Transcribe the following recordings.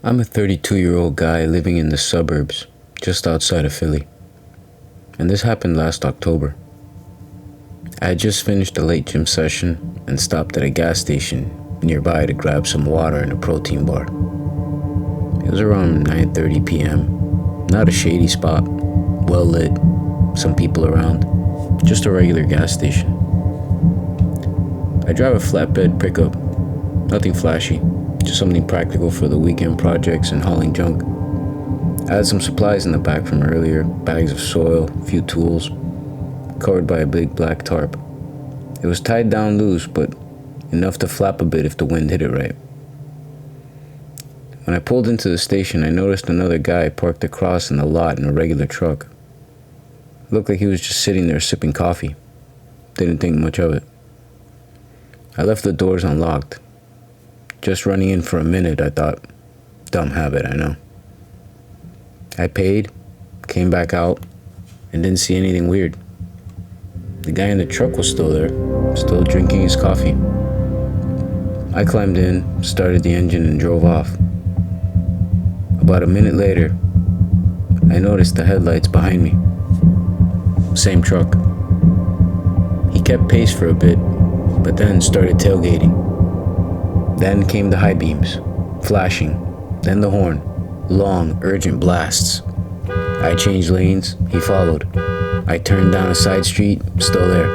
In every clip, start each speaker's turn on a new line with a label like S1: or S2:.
S1: I'm a 32-year-old guy living in the suburbs, just outside of Philly. And this happened last October. I had just finished a late gym session and stopped at a gas station nearby to grab some water and a protein bar. It was around 9:30 p.m. Not a shady spot, well lit, some people around, just a regular gas station. I drive a flatbed pickup, nothing flashy, just something practical for the weekend projects and hauling junk. I had some supplies in the back from earlier, bags of soil, a few tools, covered by a big black tarp. It was tied down loose, but enough to flap a bit if the wind hit it right. When I pulled into the station, I noticed another guy parked across in the lot in a regular truck. It looked like he was just sitting there sipping coffee. Didn't think much of it. I left the doors unlocked. Just running in for a minute, I thought. Dumb habit, I know. I paid, came back out, and didn't see anything weird. The guy in the truck was still there, still drinking his coffee. I climbed in, started the engine, and drove off. About a minute later, I noticed the headlights behind me. Same truck. He kept pace for a bit, but then started tailgating. Then came the high beams, flashing, then the horn, long, urgent blasts. I changed lanes, he followed. I turned down a side street, still there.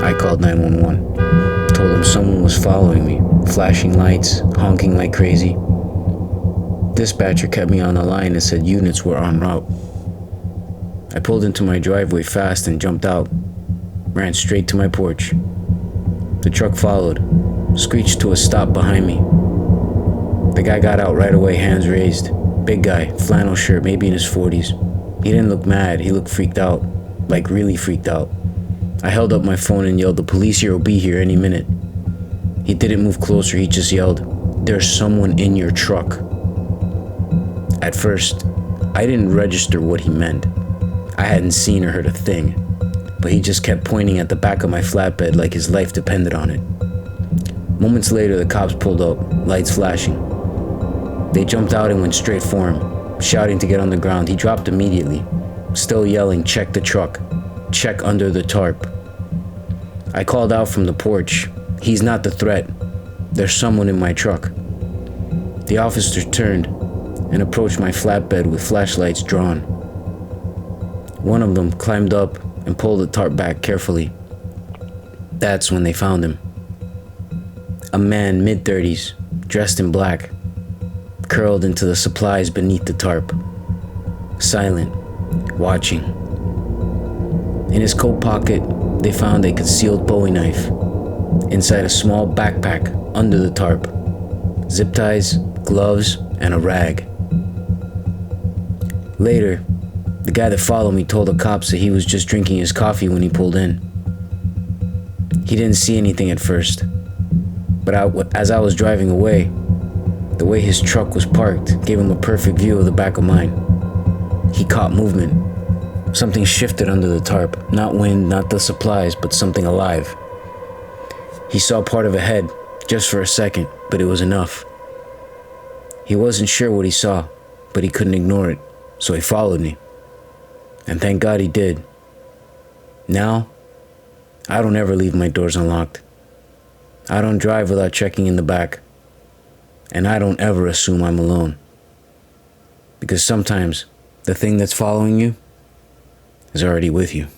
S1: I called 911, told him someone was following me, flashing lights, honking like crazy. Dispatcher kept me on the line and said units were en route. I pulled into my driveway fast and jumped out, ran straight to my porch. The truck followed, screeched to a stop behind me. The guy got out right away, hands raised. Big guy, flannel shirt, maybe in his 40s. He didn't look mad, he looked freaked out, like really freaked out. I held up my phone and yelled, "The police here will be here any minute." He didn't move closer, he just yelled, "There's someone in your truck." At first, I didn't register what he meant. I hadn't seen or heard a thing, but he just kept pointing at the back of my flatbed like his life depended on it. Moments later, the cops pulled up, lights flashing. They jumped out and went straight for him, shouting to get on the ground. He dropped immediately, still yelling, "Check the truck, check under the tarp." I called out from the porch, "He's not the threat. There's someone in my truck." The officer turned and approached my flatbed with flashlights drawn. One of them climbed up and pulled the tarp back carefully. That's when they found him. A man mid-30s, dressed in black, curled into the supplies beneath the tarp, silent, watching. In his coat pocket, they found a concealed Bowie knife inside a small backpack under the tarp, zip ties, gloves, and a rag. Later, the guy that followed me told the cops that he was just drinking his coffee when he pulled in. He didn't see anything at first, but as I was driving away, the way his truck was parked gave him a perfect view of the back of mine. He caught movement. Something shifted under the tarp. Not wind, not the supplies, but something alive. He saw part of a head, just for a second, but it was enough. He wasn't sure what he saw, but he couldn't ignore it, so he followed me. And thank God he did. Now, I don't ever leave my doors unlocked. I don't drive without checking in the back. And I don't ever assume I'm alone. Because sometimes the thing that's following you is already with you.